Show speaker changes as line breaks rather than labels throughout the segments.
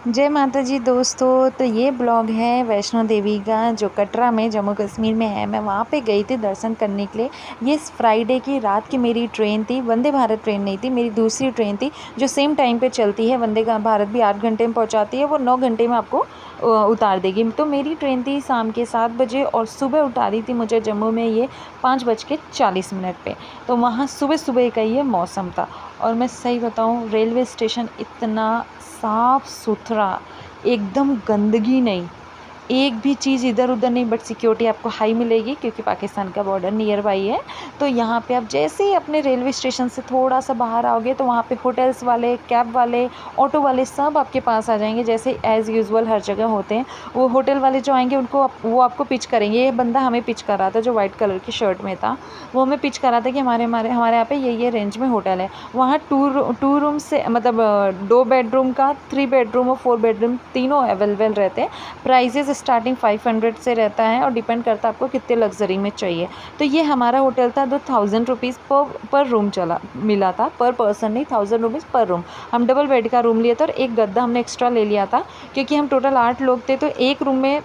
जय माता जी दोस्तों। तो ये ब्लॉग है वैष्णो देवी का जो कटरा में जम्मू कश्मीर में है। मैं वहाँ पे गई थी दर्शन करने के लिए। ये फ्राइडे की रात की मेरी ट्रेन थी, वंदे भारत ट्रेन नहीं थी, मेरी दूसरी ट्रेन थी जो सेम टाइम पे चलती है। वंदे भारत भी 8 घंटे में पहुँचाती है, वो 9 घंटे में आपको उतार देगी। तो मेरी ट्रेन थी शाम के 7 बजे और सुबह उतारी थी मुझे जम्मू में ये 5:40 पे। तो वहाँ सुबह सुबह का ये मौसम था। और मैं सही बताऊँ, रेलवे स्टेशन इतना साफ़ सुथरा, एकदम गंदगी नहीं, एक भी चीज़ इधर उधर नहीं। बट सिक्योरिटी आपको हाई मिलेगी क्योंकि पाकिस्तान का बॉर्डर नियर बाई है। तो यहाँ पे आप जैसे ही अपने रेलवे स्टेशन से थोड़ा सा बाहर आओगे तो वहाँ पे होटल्स वाले, कैब वाले, ऑटो वाले सब आपके पास आ जाएंगे, जैसे एज़ यूजुअल हर जगह होते हैं। वो होटल वाले जो आएंगे उनको वो आपको पिच कराएंगे। ये बंदा हमें पिच कर रहा था जो वाइट कलर की शर्ट में था, वो हमें पिच कर रहा था कि हमारे हमारे हमारे यहाँ पे ये रेंज में होटल है। वहाँ टू रूम से मतलब 2 बेडरूम का, 3 बेडरूम और 4 बेडरूम तीनों अवेलेबल रहते हैं। प्राइजेस स्टार्टिंग 500 से रहता है और डिपेंड करता है आपको कितने लग्जरी में चाहिए। तो ये हमारा होटल था, 1000 रुपीज़ पर रूम मिला था, पर पर्सन नहीं, 1000 रुपीज़ पर रूम। हम डबल बेड का रूम लिया था और एक गद्दा हमने एक्स्ट्रा ले लिया था क्योंकि हम टोटल 8 लोग थे। तो एक रूम में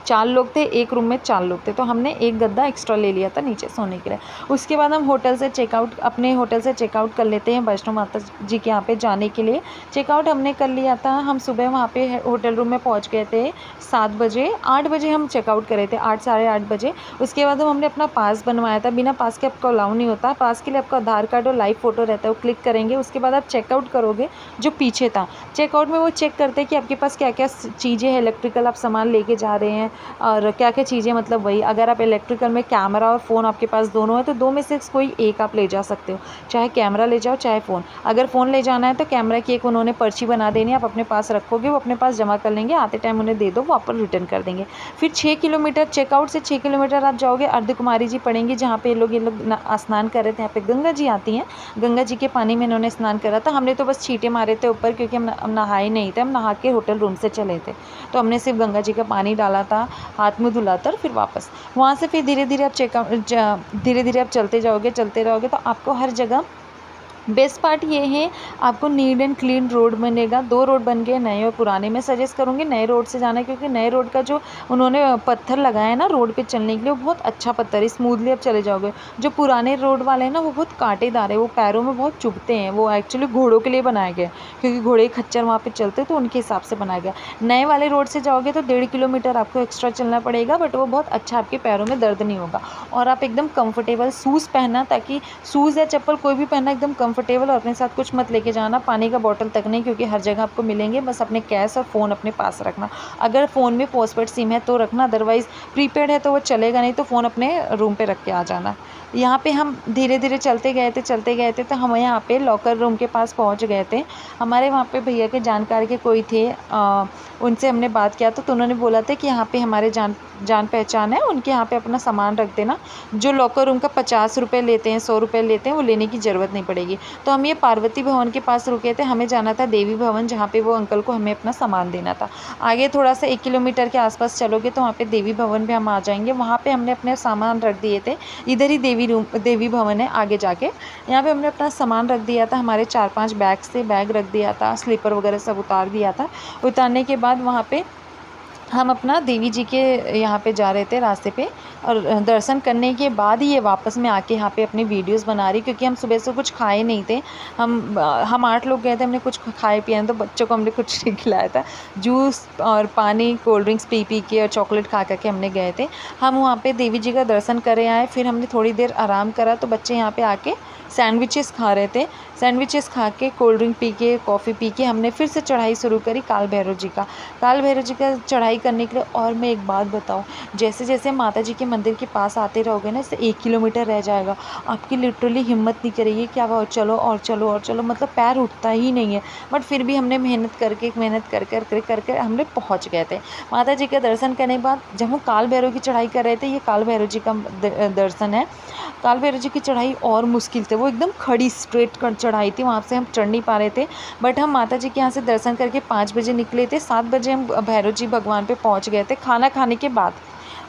4 लोग थे, एक रूम में 4 लोग थे, तो हमने एक गद्दा एक्स्ट्रा ले लिया था नीचे सोने के लिए। उसके बाद हम अपने होटल से चेकआउट कर लेते हैं वैष्णो माता जी के यहाँ पे जाने के लिए। चेकआउट हमने कर लिया था, हम सुबह वहाँ पे होटल रूम में पहुँच गए थे 7 बजे। 8 बजे हम चेकआउट करे थे, 8 साढ़े 8 बजे। उसके बाद हमने अपना पास बनवाया था। बिना पास के आपको अलाउ नहीं होता। पास के लिए आपका आधार कार्ड और लाइव फ़ोटो रहता है, वो क्लिक करेंगे। उसके बाद आप चेकआउट करोगे। जो पीछे था चेकआउट में, वो चेक करते हैं कि आपके पास क्या क्या चीज़ें हैं, इलेक्ट्रिकल आप सामान लेके जा रहे हैं और क्या क्या चीज़ें, मतलब वही अगर आप इलेक्ट्रिकल में कैमरा और फ़ोन आपके पास दोनों है तो दो में से कोई एक आप ले जा सकते हो। चाहे कैमरा ले जाओ चाहे फ़ोन। अगर फ़ोन ले जाना है तो कैमरा की एक उन्होंने पर्ची बना देनी है, आप अपने पास रखोगे, वो अपने पास जमा कर लेंगे, आते टाइम उन्हें दे दो, वो आप रिटर्न कर देंगे। फिर 6 किलोमीटर चेकआउट से 6 किलोमीटर आप जाओगे, अर्धकुमारी जी पड़ेंगी जहाँ पे ये लोग स्नान कर रहे थे। यहाँ पे गंगा जी आती हैं, गंगा जी के पानी में इन्होंने स्नान करा था। हमने तो बस छींटे मारे थे ऊपर क्योंकि हम नहाए नहीं थे, हम नहा के होटल रूम से चले थे। तो हमने सिर्फ गंगा जी का पानी डाला था, हाथ मुँह धुला था और फिर वापस वहाँ से फिर धीरे धीरे आप चलते जाओगे, चलते रहोगे तो आपको हर जगह बेस्ट पार्ट ये है, आपको नीट एंड क्लीन रोड बनेगा। 2 रोड बन गए, नए और पुराने। मैं सजेस्ट करूँगी नए रोड से जाना क्योंकि नए रोड का जो उन्होंने पत्थर लगाया है ना रोड पे चलने के लिए, वो बहुत अच्छा पत्थर है, स्मूथली आप चले जाओगे। जो पुराने रोड वाले हैं ना, वो बहुत कांटेदार है, वो पैरों में बहुत चुभते हैं। वो एक्चुअली घोड़ों के लिए बनाया गया है क्योंकि घोड़े खच्चर वहाँ पे चलते हैं, तो उनके हिसाब से बनाया गया। नए वाले रोड से जाओगे तो 1.5 किलोमीटर आपको एक्स्ट्रा चलना पड़ेगा, बट वो बहुत अच्छा, आपके पैरों में दर्द नहीं होगा और आप एकदम कंफर्टेबल शूज़ पहनना, ताकि शूज़ या चप्पल कोई भी पहनना एकदम कंफर्टेबल। और अपने साथ कुछ मत लेके जाना, पानी का बॉटल तक नहीं, क्योंकि हर जगह आपको मिलेंगे। बस अपने कैश और फ़ोन अपने पास रखना। अगर फ़ोन में पोस्टपेड सिम है तो रखना, अदरवाइज़ प्रीपेड है तो वो चलेगा नहीं, तो फ़ोन अपने रूम पे रख के आ जाना। यहाँ पे हम धीरे धीरे चलते गए थे तो हम यहाँ पे लॉकर रूम के पास पहुँच गए थे। हमारे वहाँ पे भैया के जानकार के कोई थे, उनसे हमने बात किया तो उन्होंने बोला था कि यहाँ पे हमारे जान पहचान है, उनके यहाँ पे अपना सामान रख देना। जो लॉकर रूम का 50 रुपये लेते हैं, 100 रुपये लेते हैं, वो लेने की ज़रूरत नहीं पड़ेगी। तो हम ये पार्वती भवन के पास रुके थे, हमें जाना था देवी भवन, जहाँ पे वो अंकल को हमें अपना सामान देना था। आगे थोड़ा सा 1 किलोमीटर के आसपास चलोगे तो वहाँ पे देवी भवन पे हम आ जाएंगे। वहाँ पे हमने अपने सामान रख दिए थे। इधर ही देवी भवन है आगे जाके। यहाँ पे हमने अपना सामान रख दिया था, हमारे 4-5 बैग रख दिया था, स्लीपर वगैरह सब उतार दिया था। उतारने के बाद वहाँ पे हम अपना देवी जी के यहाँ पे जा रहे थे रास्ते पे, और दर्शन करने के बाद ही ये वापस में आके यहाँ पे अपनी वीडियोस बना रही, क्योंकि हम सुबह से कुछ खाए नहीं थे। हम 8 लोग गए थे, हमने कुछ खाए पिए तो बच्चों को हमने कुछ नहीं खिलाया था। जूस और पानी, कोल्ड ड्रिंक्स पी के और चॉकलेट खा के हमने गए थे। हम वहाँ पे देवी जी का दर्शन करे आए, फिर हमने थोड़ी देर आराम करा तो बच्चे यहाँ पे आके सैंडविचेस खा रहे थे। सैंडविचेस खा के, कोल्ड ड्रिंक पी के, कॉफ़ी पी के हमने फिर से चढ़ाई शुरू करी काल भैरव जी का चढ़ाई करने के लिए। और मैं एक बात बताऊँ, जैसे जैसे माता जी के मंदिर के पास आते रहोगे ना, इससे 1 किलोमीटर रह जाएगा, आपकी लिटरली हिम्मत नहीं करेगी कि आप और चलो और चलो और चलो, मतलब पैर उठता ही नहीं है। बट फिर भी हमने मेहनत करके हमने पहुँच गए थे माता जी के दर्शन करने के बाद। जब हम काल भैरव की चढ़ाई कर रहे थे, ये काल भैरव जी का दर्शन है। काल भैरव जी की चढ़ाई और मुश्किल थी, वो एकदम खड़ी स्ट्रेट चढ़ाई थी, वहाँ से हम चढ़ नहीं पा रहे थे। बट हम माता जी के यहाँ से दर्शन करके 5 बजे निकले थे, 7 बजे हम भैरव जी भगवान पे पहुँच गए थे खाना खाने के बाद।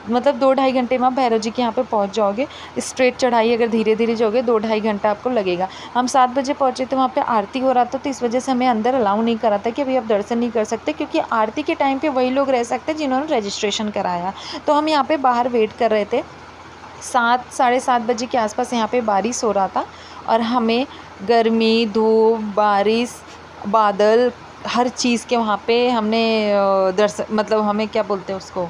मतलब 2-2.5 घंटे में आप भैरव जी के यहाँ पे पहुँच जाओगे। स्ट्रेट चढ़ाई अगर धीरे धीरे जाओगे 2-2.5 घंटा आपको लगेगा। हम 7 बजे पहुँचे थे, वहाँ पे आरती हो रहा था, तो इस वजह से हमें अंदर अलाउ नहीं करा था कि अभी आप दर्शन नहीं कर सकते, क्योंकि आरती के टाइम पे वही लोग रह सकते हैं जिन्होंने रजिस्ट्रेशन कराया। तो हम यहाँ पे बाहर वेट कर रहे थे। 7 साढ़े 7 बजे के आसपास यहाँ पे बारिश हो रहा था और हमें गर्मी, धूप, बारिश, बादल, हर चीज़ के वहाँ पे हमने दर्शन, मतलब हमें क्या बोलते हैं उसको,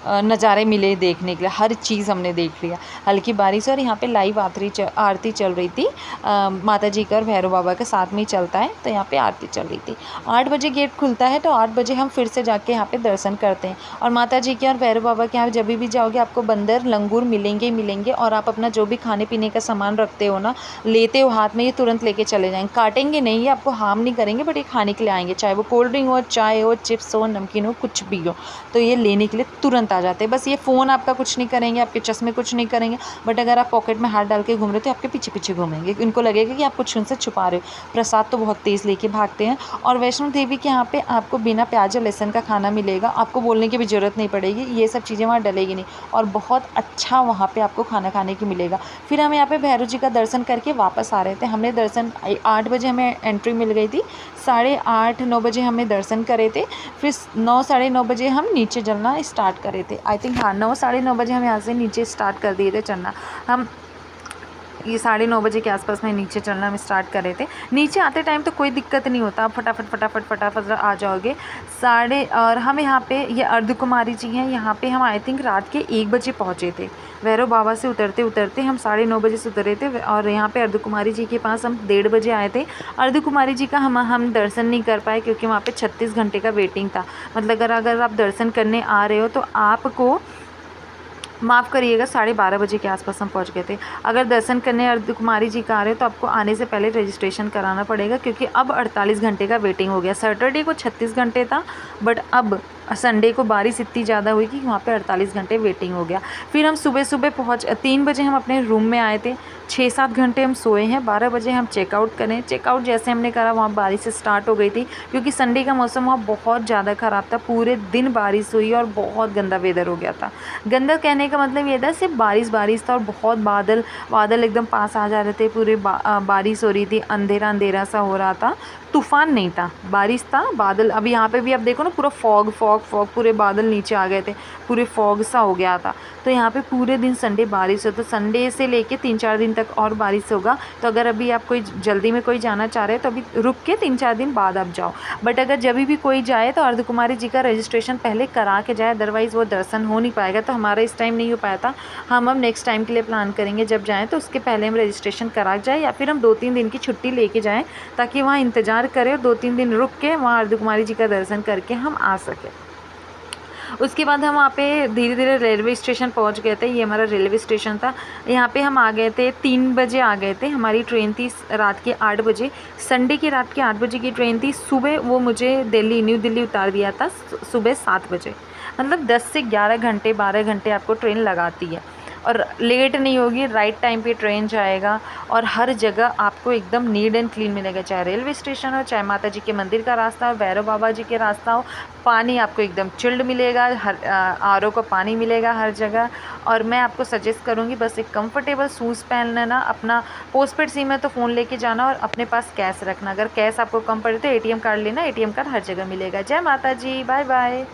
नज़ारे मिले देखने के लिए। हर चीज़ हमने देख लिया। हल्की बारिश और यहाँ पे लाइव आरती चल रही थी। माता जी का और भैरव बाबा का साथ में ही चलता है, तो यहाँ पे आरती चल रही थी। 8 बजे गेट खुलता है, तो 8 बजे हम फिर से जाके यहाँ पे दर्शन करते हैं। और माता जी के और भैरव बाबा के यहाँ जब भी जाओगे आपको बंदर, लंगूर मिलेंगे ही मिलेंगे। और आप अपना जो भी खाने पीने का सामान रखते हो ना, लेते हो हाथ में, ये तुरंत लेके चले जाएंगे। काटेंगे नहीं, ये आपको हार्म नहीं करेंगे, बट ये खाने के लिए आएंगे, चाहे वो कोल्ड ड्रिंक हो, चाय हो, चिप्स हो, नमकीन हो, कुछ भी हो, तो ये लेने के लिए तुरंत आ जाते हैं। बस ये फ़ोन आपका कुछ नहीं करेंगे, आपके चश्मे कुछ नहीं करेंगे, बट अगर आप पॉकेट में हाथ डाल के घूम रहे हो तो आपके पीछे पीछे घूमेंगे। इनको लगेगा कि आप कुछ उनसे छुपा रहे हो। प्रसाद तो बहुत तेज़ लेके भागते हैं। और वैष्णो देवी के यहाँ पे आपको बिना प्याज और लहसुन का खाना मिलेगा, आपको बोलने की भी ज़रूरत नहीं पड़ेगी, ये सब चीज़ें वहाँ डलेगी नहीं। और बहुत अच्छा वहाँ पर आपको खाना खाने की मिलेगा। फिर हम यहाँ पर भैरव जी का दर्शन करके वापस आ रहे थे। हमने दर्शन 8 बजे हमें एंट्री मिल गई थी, 8:30-9 बजे हमें दर्शन करे थे। फिर 9 साढ़े 9 बजे हम नीचे चलना स्टार्ट करे थे। आई थिंक हाँ, 9 साढ़े 9 बजे हम यहाँ से नीचे स्टार्ट कर दिए थे चलना। हम ये 9:30 बजे के आसपास में नीचे चलना हम स्टार्ट कर रहे थे। नीचे आते टाइम तो कोई दिक्कत नहीं होता, आप फटाफट आ जाओगे। और हम यहाँ पे ये अर्ध कुमारी जी हैं, यहाँ पे हम आई थिंक रात के 1 बजे पहुँचे थे। भैरव बाबा से उतरते उतरते हम 9:30 बजे से उतरे थे। और यहाँ पे अर्ध कुमारी जी के पास हम 1:30 बजे आए थे। अर्ध कुमारी जी का हम दर्शन नहीं कर पाए, क्योंकि वहाँ पे 36 घंटे का वेटिंग था। मतलब अगर आप दर्शन करने आ रहे हो तो आपको, माफ़ करिएगा, 12:30 बजे के आसपास हम पहुंच गए थे। अगर दर्शन करने अर्ध कुमारी जी का आ रहे हो तो आपको आने से पहले रजिस्ट्रेशन कराना पड़ेगा, क्योंकि अब 48 घंटे का वेटिंग हो गया। सैटरडे को 36 घंटे था, बट अब संडे को बारिश इतनी ज़्यादा हुई कि वहाँ पे 48 घंटे वेटिंग हो गया। फिर हम सुबह 3 बजे हम अपने रूम में आए थे। 6-7 घंटे हम सोए हैं। 12 बजे हम चेकआउट करें। चेकआउट जैसे हमने करा, वहाँ बारिश स्टार्ट हो गई थी, क्योंकि संडे का मौसम वहाँ बहुत ज़्यादा ख़राब था। पूरे दिन बारिश हुई और बहुत गंदा वेदर हो गया था। गंदा कहने का मतलब ये था, सिर्फ बारिश था और बहुत बादल एकदम पास आ जा रहे थे। पूरे बारिश हो रही थी, अंधेरा सा हो रहा था। तूफ़ान नहीं था, बारिश था, बादल। अब यहाँ पे भी आप देखो ना, पूरा फॉग, पूरे बादल नीचे आ गए थे, पूरे फॉग सा हो गया था। तो यहाँ पे पूरे दिन संडे बारिश हो, तो संडे से लेके 3-4 दिन तक और बारिश होगा। तो अगर अभी आप कोई जल्दी में कोई जाना चाह रहे हो तो अभी रुक के 3-4 दिन बाद आप जाओ। बट अगर जब भी कोई जाए तो अर्ध कुमारी जी का रजिस्ट्रेशन पहले करा के जाए, अदरवाइज़ वो दर्शन हो नहीं पाएगा। तो हमारा इस टाइम नहीं हो पाया था। हम अब नेक्स्ट टाइम के लिए प्लान करेंगे, जब जाएँ तो उसके पहले हम रजिस्ट्रेशन करा जाए, या फिर हम 2-3 दिन की छुट्टी लेके जाएँ, ताकि वहाँ इंतज़ार करें और 2-3 दिन रुक के वहाँ अर्ध कुमारी जी का दर्शन करके हम आ सकें। उसके बाद हम वहाँ पे धीरे धीरे रेलवे स्टेशन पहुँच गए थे। ये हमारा रेलवे स्टेशन था। यहाँ पे हम आ गए थे, 3 बजे आ गए थे। हमारी ट्रेन थी रात के 8 बजे, संडे की रात के 8 बजे की ट्रेन थी। सुबह वो मुझे न्यू दिल्ली उतार दिया था सुबह 7 बजे। मतलब 10 से 11 घंटे, 12 घंटे आपको ट्रेन लगाती है, और लेट नहीं होगी, राइट टाइम पे ट्रेन जाएगा। और हर जगह आपको एकदम नीट एंड क्लीन मिलेगा, चाहे रेलवे स्टेशन हो, चाहे माता जी के मंदिर का रास्ता हो, भैरव बाबा जी के रास्ता हो। पानी आपको एकदम चिल्ड मिलेगा, हर आरओ का पानी मिलेगा हर जगह। और मैं आपको सजेस्ट करूँगी, बस एक कंफर्टेबल शूज़ पहन लेना, अपना पोस्टपेड सिम है तो फ़ोन लेके जाना, और अपने पास कैश रखना। अगर कैश आपको कम पड़े तो ATM कार्ड लेना, ATM कार्ड हर जगह मिलेगा। जय माता जी, बाय बाय।